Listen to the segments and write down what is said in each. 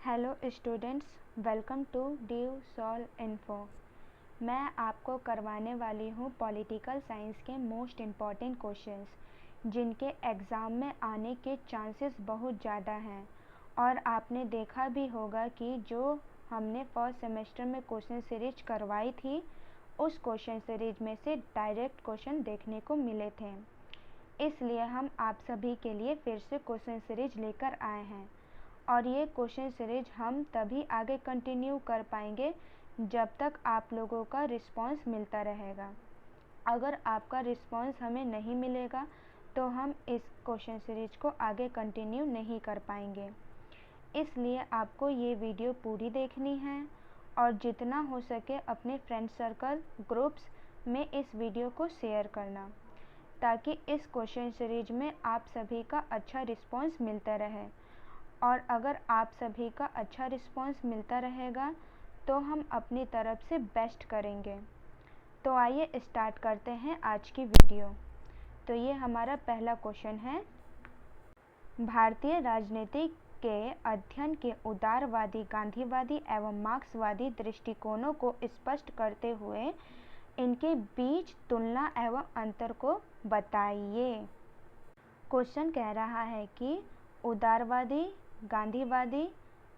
Hello students, welcome to due solve info. मैं आपको करवाने वाली हूँ पॉलिटिकल साइंस के मोस्ट इम्पॉर्टेंट क्वेश्चंस जिनके एग्ज़ाम में आने के चांसेस बहुत ज़्यादा हैं। और आपने देखा भी होगा कि जो हमने फर्स्ट सेमेस्टर में क्वेश्चन सीरीज करवाई थी उस क्वेश्चन सीरीज में से डायरेक्ट क्वेश्चन देखने को मिले थे। इसलिए हम आप सभी के लिए फिर से क्वेश्चन सीरीज लेकर आए हैं और ये क्वेश्चन सीरीज हम तभी आगे कंटिन्यू कर पाएंगे जब तक आप लोगों का रिस्पांस मिलता रहेगा। अगर आपका रिस्पांस हमें नहीं मिलेगा तो हम इस क्वेश्चन सीरीज को आगे कंटिन्यू नहीं कर पाएंगे। इसलिए आपको ये वीडियो पूरी देखनी है और जितना हो सके अपने फ्रेंड सर्कल ग्रुप्स में इस वीडियो को शेयर करना ताकि इस क्वेश्चन सीरीज में आप सभी का अच्छा रिस्पांस मिलता रहे। और अगर आप सभी का अच्छा रिस्पांस मिलता रहेगा तो हम अपनी तरफ से बेस्ट करेंगे। तो आइए स्टार्ट करते हैं आज की वीडियो। तो ये हमारा पहला क्वेश्चन है, भारतीय राजनीति के अध्ययन के उदारवादी, गांधीवादी एवं मार्क्सवादी दृष्टिकोणों को स्पष्ट करते हुए इनके बीच तुलना एवं अंतर को बताइए। क्वेश्चन कह रहा है कि उदारवादी, गांधीवादी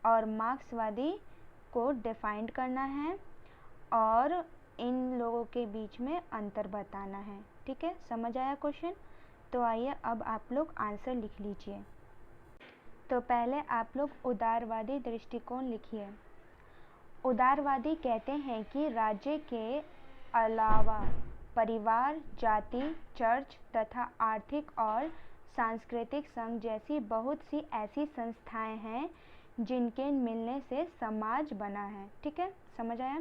और मार्क्सवादी को डिफाइन करना है और इन लोगों के बीच में अंतर बताना है। ठीक है, समझ आया क्वेश्चन? तो आइए अब आप लोग आंसर लिख लीजिए। तो पहले आप लोग उदारवादी दृष्टिकोण लिखिए। उदारवादी कहते हैं कि राज्य के अलावा परिवार, जाति, चर्च तथा आर्थिक और सांस्कृतिक संघ जैसी बहुत सी ऐसी संस्थाएं हैं जिनके मिलने से समाज बना है। ठीक है, समझ आया?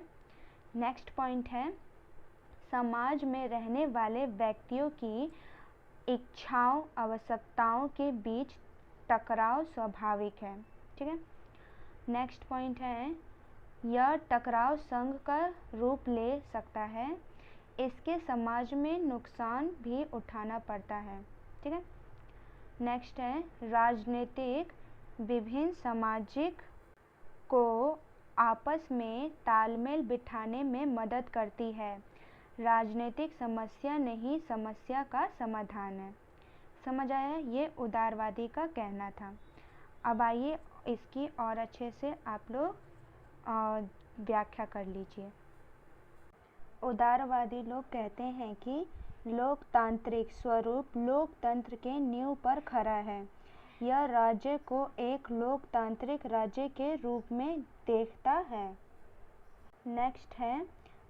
नेक्स्ट पॉइंट है, समाज में रहने वाले व्यक्तियों की इच्छाओं, आवश्यकताओं के बीच टकराव स्वाभाविक है। ठीक है, नेक्स्ट पॉइंट है, यह टकराव संघ का रूप ले सकता है, इसके समाज में नुकसान भी उठाना पड़ता है। ठीक है, नेक्स्ट है, राजनीतिक विभिन्न सामाजिक को आपस में तालमेल बिठाने में मदद करती है। राजनीतिक समस्या नहीं, समस्या का समाधान है। समझ आया? ये उदारवादी का कहना था। अब आइए इसकी और अच्छे से आप लोग व्याख्या कर लीजिए। उदारवादी लोग कहते हैं कि लोकतांत्रिक स्वरूप लोकतंत्र के नींव पर खड़ा है। यह राज्य को एक लोकतांत्रिक राज्य के रूप में देखता है। नेक्स्ट है,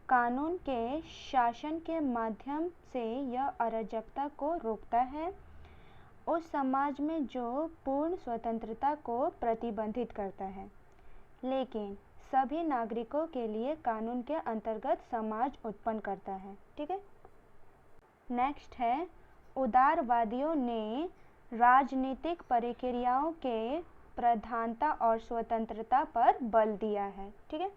कानून के शासन के माध्यम से यह अराजकता को रोकता है। उस समाज में जो पूर्ण स्वतंत्रता को प्रतिबंधित करता है, लेकिन सभी नागरिकों के लिए कानून के अंतर्गत समाज उत्पन्न करता है। ठीक है, नेक्स्ट है, उदारवादियों ने राजनीतिक प्रक्रियाओं के प्रधानता और स्वतंत्रता पर बल दिया है। ठीक है,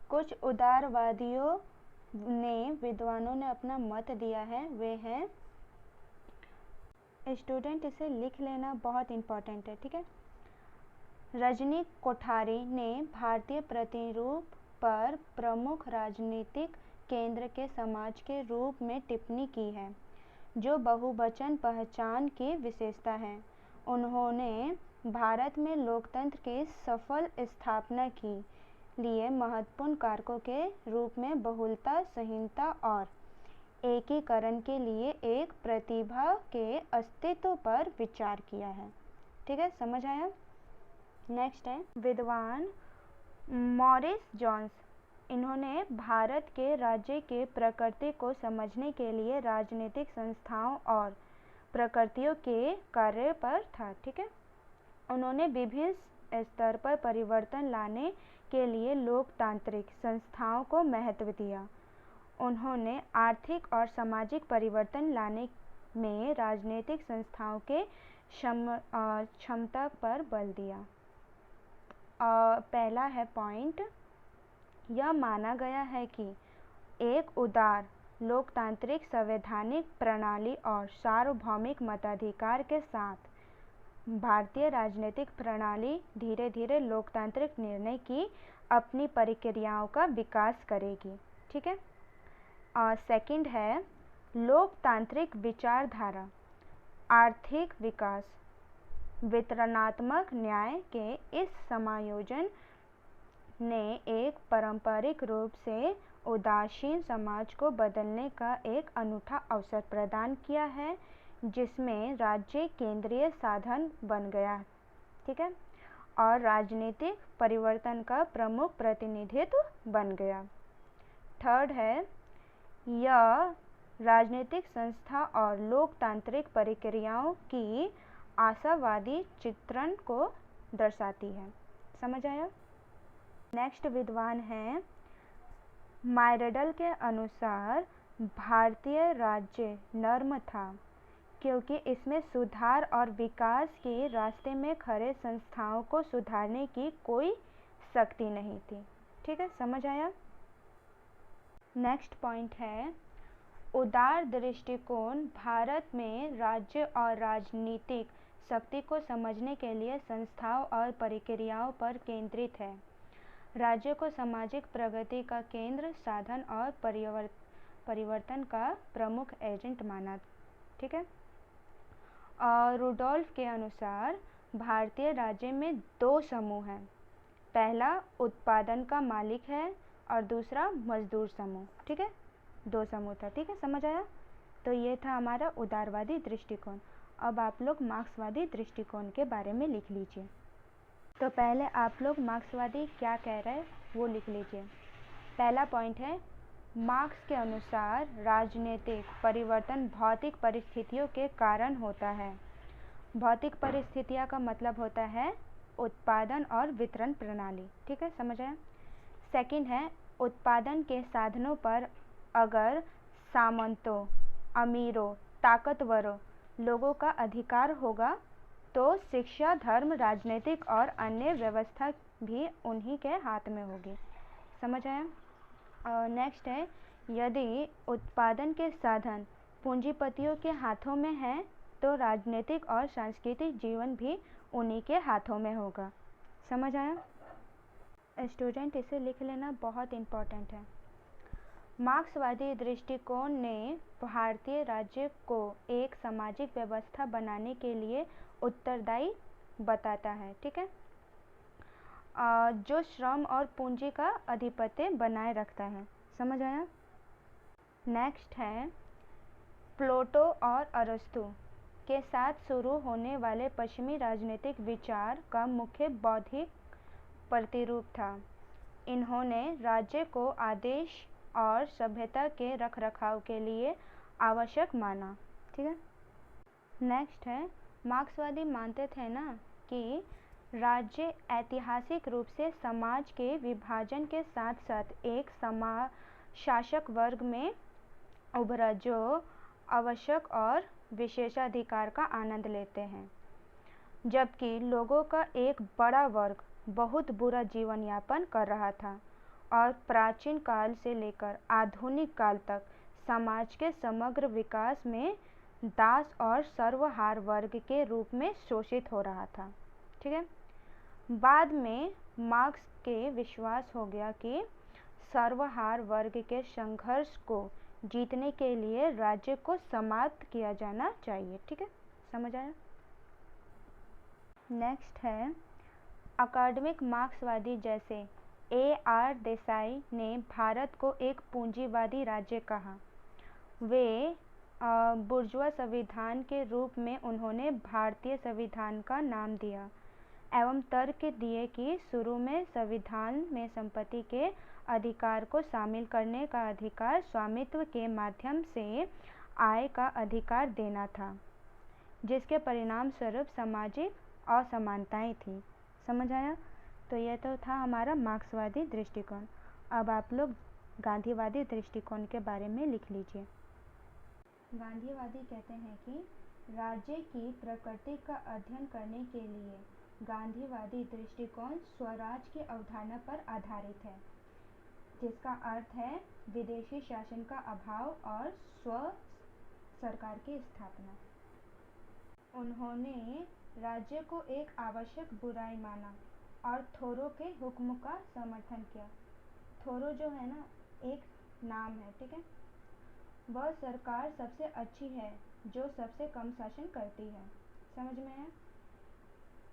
कुछ उदारवादियों ने, विद्वानों ने अपना मत दिया है, वे हैं, स्टूडेंट इसे लिख लेना, बहुत इम्पोर्टेंट है। ठीक है, रजनी कोठारी ने भारतीय प्रतिरूप पर प्रमुख राजनीतिक केंद्र के समाज के रूप में टिप्पणी की है जो बहुवचन पहचान की विशेषता है। उन्होंने भारत में लोकतंत्र की सफल स्थापना के लिए महत्वपूर्ण कारकों के रूप में बहुलता, संहीनता और एकीकरण के लिए एक प्रतिभा के अस्तित्व पर विचार किया है। ठीक है, समझ आया? नेक्स्ट है, विद्वान मॉरिस जोन्स, इन्होंने भारत के राज्य के प्रकृति को समझने के लिए राजनीतिक संस्थाओं और प्रकृतियों के कार्य पर था। ठीक है, उन्होंने विभिन्न स्तर पर परिवर्तन लाने के लिए लोकतांत्रिक संस्थाओं को महत्व दिया। उन्होंने आर्थिक और सामाजिक परिवर्तन लाने में राजनीतिक संस्थाओं के क्षमता पर बल दिया। पहला है पॉइंट, यह माना गया है कि एक उदार लोकतांत्रिक संवैधानिक प्रणाली और सार्वभौमिक मताधिकार के साथ भारतीय राजनीतिक प्रणाली धीरे धीरे लोकतांत्रिक निर्णय की अपनी प्रक्रियाओं का विकास करेगी। ठीक है। और सेकंड है लोकतांत्रिक विचारधारा, आर्थिक विकास, वितरणात्मक न्याय के इस समायोजन ने एक पारंपरिक रूप से उदासीन समाज को बदलने का एक अनूठा अवसर प्रदान किया है, जिसमें राज्य केंद्रीय साधन बन गया। ठीक है। और राजनीतिक परिवर्तन का प्रमुख प्रतिनिधित्व बन गया। थर्ड है यह राजनीतिक संस्था और लोकतांत्रिक प्रक्रियाओं की आशावादी चित्रण को दर्शाती है। समझ आया। नेक्स्ट विद्वान है मायरडल के अनुसार भारतीय राज्य नर्म था क्योंकि इसमें सुधार और विकास के रास्ते में खड़े संस्थाओं को सुधारने की कोई शक्ति नहीं थी। ठीक है। समझ आया। नेक्स्ट पॉइंट है उदार दृष्टिकोण भारत में राज्य और राजनीतिक शक्ति को समझने के लिए संस्थाओं और प्रक्रियाओं पर केंद्रित है। राज्य को सामाजिक प्रगति का केंद्र, साधन और परिवर्तन का प्रमुख एजेंट माना। ठीक है। और रुडोल्फ के अनुसार भारतीय राज्य में दो समूह हैं, पहला उत्पादन का मालिक है और दूसरा मजदूर समूह। ठीक है। दो समूह था। ठीक है। समझ आया। तो ये था हमारा उदारवादी दृष्टिकोण। अब आप लोग मार्क्सवादी दृष्टिकोण के बारे में लिख लीजिए। तो पहले आप लोग मार्क्सवादी क्या कह रहे हैं वो लिख लीजिए। पहला पॉइंट है मार्क्स के अनुसार राजनीतिक परिवर्तन भौतिक परिस्थितियों के कारण होता है। भौतिक परिस्थितियाँ का मतलब होता है उत्पादन और वितरण प्रणाली। ठीक है। समझ आया। सेकंड है उत्पादन के साधनों पर अगर सामंतों, अमीरों, ताकतवरों लोगों का अधिकार होगा तो शिक्षा, धर्म, राजनीतिक और अन्य व्यवस्था भी उन्हीं के हाथ में होगी। समझ आया। नेक्स्ट है यदि उत्पादन के साधन पूंजीपतियों के हाथों में हैं तो राजनीतिक और सांस्कृतिक जीवन भी उन्हीं के हाथों में होगा। समझ आया। स्टूडेंट इसे लिख लेना, बहुत इम्पोर्टेंट है। मार्क्सवादी दृष्टिकोण ने भारतीय राज्य को एक सामाजिक व्यवस्था बनाने के लिए उत्तरदायी बताता है। ठीक है। जो श्रम और पूंजी का आधिपत्य बनाए रखता है। समझ आया। नेक्स्ट है प्लेटो और अरस्तु के साथ शुरू होने वाले पश्चिमी राजनीतिक विचार का मुख्य बौद्धिक प्रतिरूप था। इन्होंने राज्य को आदेश और सभ्यता के रखरखाव के लिए आवश्यक माना। ठीक है। नेक्स्ट है मार्क्सवादी मानते थे ना कि राज्य ऐतिहासिक रूप से समाज के विभाजन के साथ साथ एक शासक वर्ग में उभरा जो आवश्यक और विशेषाधिकार का आनंद लेते हैं, जबकि लोगों का एक बड़ा वर्ग बहुत बुरा जीवन यापन कर रहा था और प्राचीन काल से लेकर आधुनिक काल तक समाज के समग्र विकास में दास और सर्वहार वर्ग के रूप में शोषित हो रहा था। ठीक है। बाद में मार्क्स के विश्वास हो गया कि सर्वहार वर्ग के संघर्ष को जीतने के लिए राज्य को समाप्त किया जाना चाहिए। ठीक है। समझ आया। नेक्स्ट है अकादमिक मार्क्सवादी जैसे A.R. देसाई ने भारत को एक पूंजीवादी राज्य कहा। वे बुर्जुआ संविधान के रूप में उन्होंने भारतीय संविधान का नाम दिया एवं तर्क दिए कि शुरू में संविधान में संपत्ति के अधिकार को शामिल करने का अधिकार स्वामित्व के माध्यम से आय का अधिकार देना था, जिसके परिणाम स्वरूप सामाजिक असमानताएं थी। समझ आया। तो यह तो था हमारा मार्क्सवादी दृष्टिकोण। अब आप लोग गांधीवादी दृष्टिकोण के बारे में लिख लीजिए। गांधीवादी कहते हैं कि राज्य की प्रकृति का अध्ययन करने के लिए गांधीवादी दृष्टिकोण स्वराज की अवधारणा पर आधारित है, जिसका अर्थ है विदेशी शासन का अभाव और स्व सरकार की स्थापना। उन्होंने राज्य को एक आवश्यक बुराई माना और थोरो के हुक्म का समर्थन किया। थोरो जो है ना, एक नाम है, ठीक है। वह सरकार सबसे अच्छी है जो सबसे कम शासन करती है। समझ में है?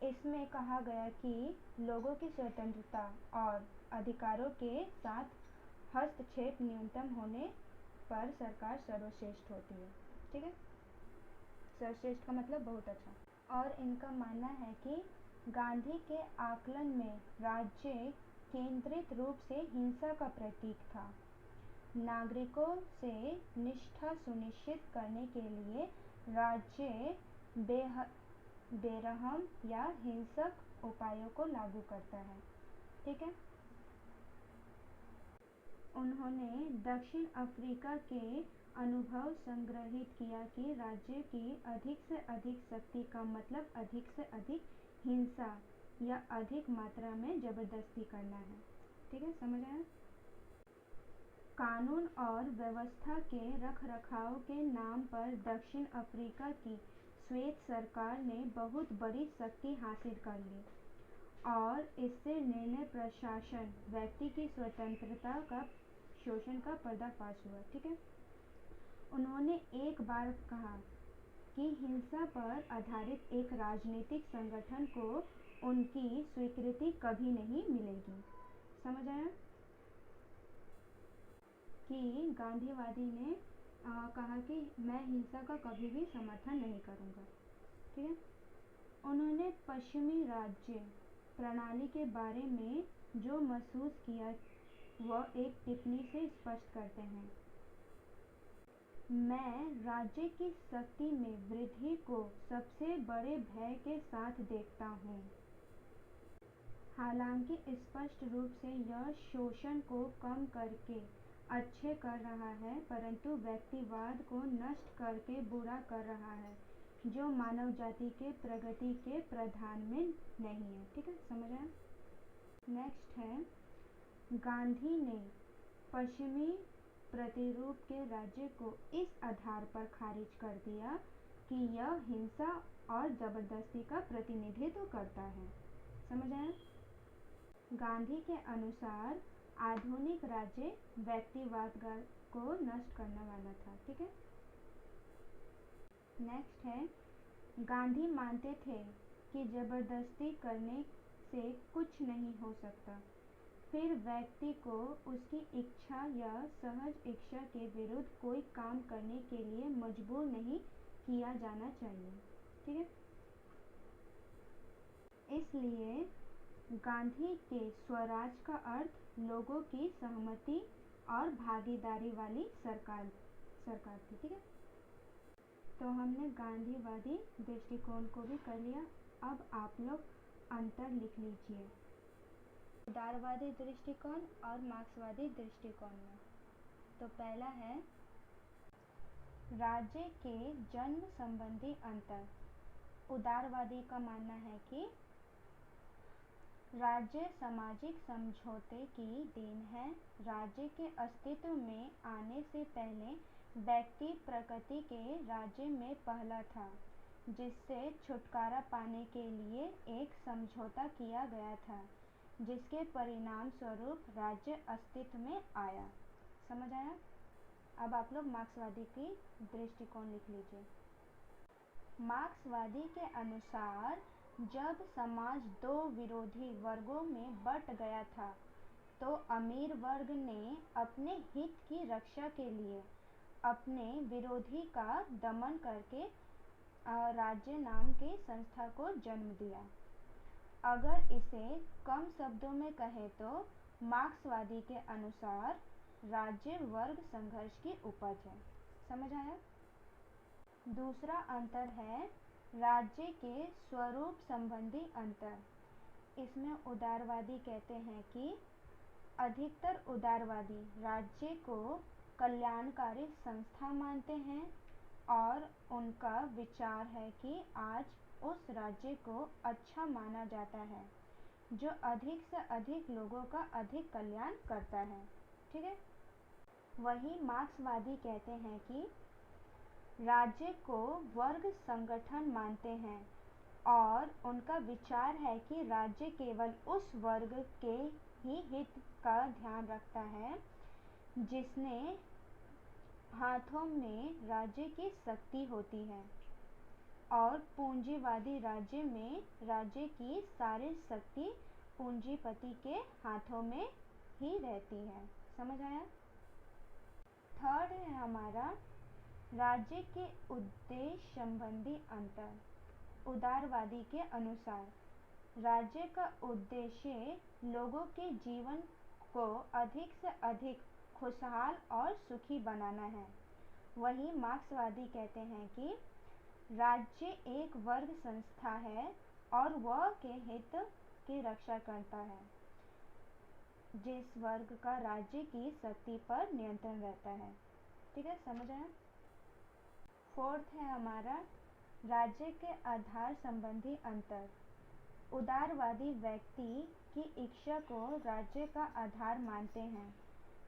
इसमें कहा गया कि लोगों की स्वतंत्रता और अधिकारों के साथ हस्तक्षेप न्यूनतम होने पर सरकार सर्वश्रेष्ठ होती है, ठीक है। सर्वश्रेष्ठ का मतलब बहुत अच्छा। और इनका मानना है कि गांधी के आकलन में राज्य केंद्रित रूप से हिंसा का प्रतीक था। नागरिकों से निष्ठा सुनिश्चित करने के लिए राज्य बेरहम या हिंसक उपायों को लागू करता है, ठीक है। उन्होंने दक्षिण अफ्रीका के अनुभव संग्रहित किया कि राज्य की अधिक से अधिक शक्ति का मतलब अधिक से अधिक हिंसा या अधिक मात्रा में जबरदस्ती करना है, ठीक है। समझ आया? कानून और व्यवस्था के रखरखाव के नाम पर दक्षिण अफ्रीका की श्वेत सरकार ने बहुत बड़ी शक्ति हासिल कर ली और इससे निर्णय प्रशासन व्यक्ति की स्वतंत्रता का शोषण का पर्दाफाश हुआ, ठीक है। उन्होंने एक बार कहा कि हिंसा पर आधारित एक राजनीतिक संगठन को उनकी स्वीकृति कभी नहीं मिलेगी। समझ आया? कि गांधीवादी ने कहा कि मैं हिंसा का कभी भी समर्थन नहीं करूँगा, ठीक है। उन्होंने पश्चिमी राज्य प्रणाली के बारे में जो महसूस किया वह एक टिप्पणी से स्पष्ट करते हैं। मैं राज्य की शक्ति में वृद्धि को सबसे बड़े भय के साथ देखता हूँ। हालांकि स्पष्ट रूप से यह शोषण को कम करके अच्छे कर रहा है, परंतु व्यक्तिवाद को नष्ट करके बुरा कर रहा है, जो मानव जाति के प्रगति के प्रावधान में नहीं है, ठीक है। समझ आया? नेक्स्ट है, गांधी ने पश्चिमी प्रतिरूप के राज्य को इस आधार पर खारिज कर दिया कि यह हिंसा और जबरदस्ती का प्रतिनिधित्व करता है। समझ आया? गांधी के अनुसार आधुनिक राज्य व्यक्तिवाद को नष्ट करने वाला था, ठीक है। नेक्स्ट है, गांधी मानते थे कि जबरदस्ती करने से कुछ नहीं हो सकता, फिर व्यक्ति को उसकी इच्छा या सहज इच्छा के विरुद्ध कोई काम करने के लिए मजबूर नहीं किया जाना चाहिए, ठीक है। इसलिए गांधी के स्वराज का अर्थ लोगों की सहमति और भागीदारी वाली सरकार थी, ठीक है। तो हमने गांधीवादी दृष्टिकोण को भी कर लिया। अब आप लोग अंतर लिख लीजिए उदारवादी दृष्टिकोण और मार्क्सवादी दृष्टिकोण में। तो पहला है राज्य के जन्म संबंधी अंतर। उदारवादी का मानना है कि राज्य सामाजिक समझौते की देन है। राज्य के अस्तित्व में आने से पहले व्यक्ति प्रकृति के राज्य में पहला था, जिससे छुटकारा पाने के लिए एक समझौता किया गया था, जिसके परिणाम स्वरूप राज्य अस्तित्व में आया। समझ आया? अब आप लोग मार्क्सवादी की दृष्टिकोण लिख लीजिए। मार्क्सवादी के अनुसार जब समाज दो विरोधी वर्गों में बंट गया था, तो अमीर वर्ग ने अपने हित की रक्षा के लिए अपने विरोधी का दमन करके राज्य नाम की संस्था को जन्म दिया। अगर इसे कम शब्दों में कहें तो मार्क्सवादी के अनुसार राज्य वर्ग संघर्ष की उपज है। समझ आया? दूसरा अंतर है राज्य के स्वरूप संबंधी अंतर। इसमें उदारवादी कहते हैं कि अधिकतर उदारवादी राज्य को कल्याणकारी संस्था मानते हैं और उनका विचार है कि आज उस राज्य को अच्छा माना जाता है जो अधिक से अधिक लोगों का अधिक कल्याण करता है, ठीक है। वहीं मार्क्सवादी कहते हैं कि राज्य को वर्ग संगठन मानते हैं और उनका विचार है कि राज्य केवल उस वर्ग के ही हित का ध्यान रखता है जिसने हाथों में राज्य की शक्ति होती है, और पूंजीवादी राज्य में राज्य की सारी शक्ति पूंजीपति के हाथों में ही रहती है। समझ आया? थर्ड है हमारा राज्य के उद्देश्य संबंधी अंतर। उदारवादी के अनुसार राज्य का उद्देश्य लोगों के जीवन को अधिक से अधिक खुशहाल और सुखी बनाना है। वहीं मार्क्सवादी कहते हैं कि राज्य एक वर्ग संस्था है और वह के हित की रक्षा करता है, जिस वर्ग का राज्य की शक्ति पर नियंत्रण रहता है। ठीक है, समझ आया? फोर्थ है हमारा राज्य के आधार संबंधी अंतर। उदारवादी व्यक्ति की इच्छा को राज्य का आधार मानते हैं।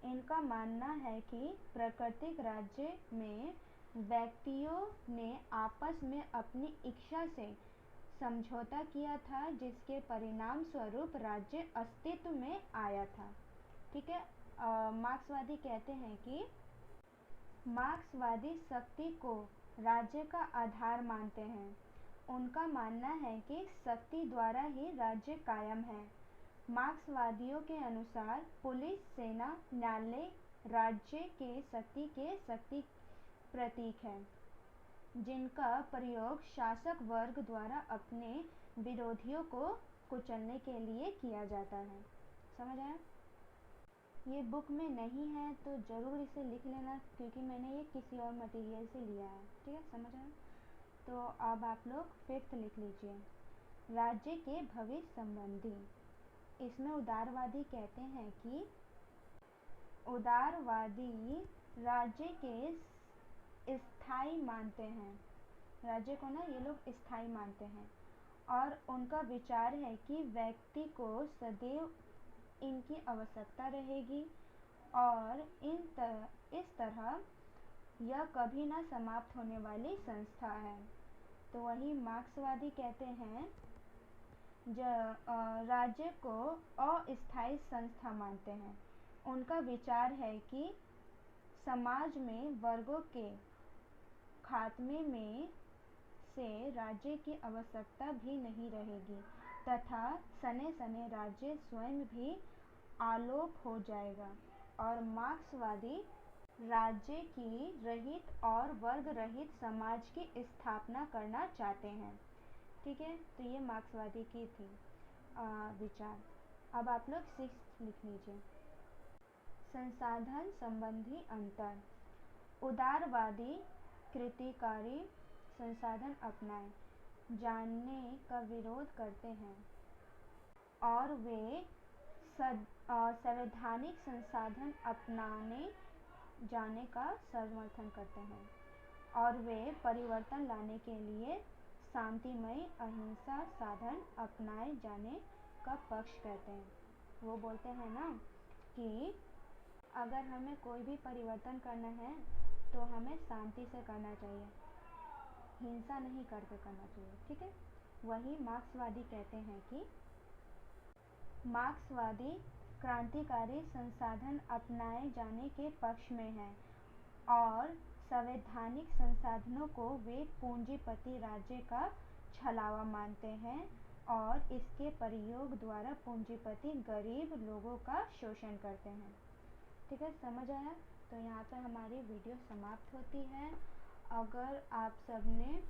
इनका मानना है कि प्राकृतिक राज्य में व्यक्तियों ने आपस में अपनी इच्छा से समझौता किया था, जिसके परिणाम स्वरूप राज्य अस्तित्व में आया था। ठीक है, मार्क्सवादी कहते हैं कि मार्क्सवादी शक्ति को राज्य का आधार मानते हैं। उनका मानना है कि शक्ति द्वारा ही राज्य कायम है। मार्क्सवादियों के अनुसार पुलिस, सेना, न्यायालय राज्य के शक्ति प्रतीक है, जिनका प्रयोग शासक वर्ग द्वारा अपने विरोधियों को कुचलने के लिए किया जाता है। समझ आया? ये बुक में नहीं है तो ज़रूर इसे लिख लेना, क्योंकि मैंने ये किसी और मटेरियल से लिया है। ठीक है, समझ आया? तो अब आप लोग फिफ्थ लिख लीजिए, राज्य के भविष्य संबंधी। इसमें उदारवादी कहते हैं कि उदारवादी राज्य के स्थायी मानते हैं। राज्य को ना ये लोग स्थायी मानते हैं, और उनका विचार है कि व्यक्ति को सदैव इनकी आवश्यकता रहेगी और इस तरह यह कभी ना समाप्त होने वाली संस्था है। तो वही मार्क्सवादी कहते हैं राज्य को अस्थायी संस्था मानते हैं। उनका विचार है कि समाज में वर्गों के खात्मे में से राज्य की आवश्यकता भी नहीं रहेगी, तथा सने सने राज्य स्वयं भी आलोप हो जाएगा। और मार्क्सवादी राज्य की रहित और वर्ग रहित समाज की स्थापना करना चाहते हैं। ठीक है, तो ये मार्क्सवादी की थी विचार। अब आप लोग सिक्स्थ लिख लीजिए, संसाधन संबंधी अंतर। उदारवादी क्रांतिकारी संसाधन अपनाए जाने का विरोध करते हैं, और वे संवैधानिक संसाधन अपनाने जाने का समर्थन करते हैं, और वे परिवर्तन लाने के लिए शांतिमय अहिंसा साधन अपनाए जाने का पक्ष कहते हैं। वो बोलते हैं ना कि अगर हमें कोई भी परिवर्तन करना है तो हमें शांति से करना चाहिए, हिंसा नहीं करके करना चाहिए। ठीक है, वही मार्क्सवादी कहते हैं कि मार्क्सवादी क्रांतिकारी संसाधन अपनाए जाने के पक्ष में है, और संवैधानिक संसाधनों को वे पूंजीपति राज्य का छलावा मानते हैं, और इसके प्रयोग द्वारा पूंजीपति गरीब लोगों का शोषण करते हैं। ठीक है, समझ आया? तो यहाँ पर हमारी वीडियो समाप्त होती है। अगर आप सबने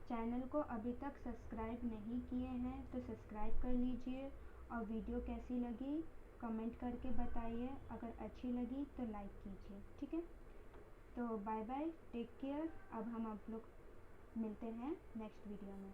चैनल को अभी तक सब्सक्राइब नहीं किए हैं तो सब्सक्राइब कर लीजिए, और वीडियो कैसी लगी कमेंट करके बताइए। अगर अच्छी लगी तो लाइक कीजिए। ठीक है, तो बाय बाय, टेक केयर। अब हम आप लोग मिलते हैं नेक्स्ट वीडियो में।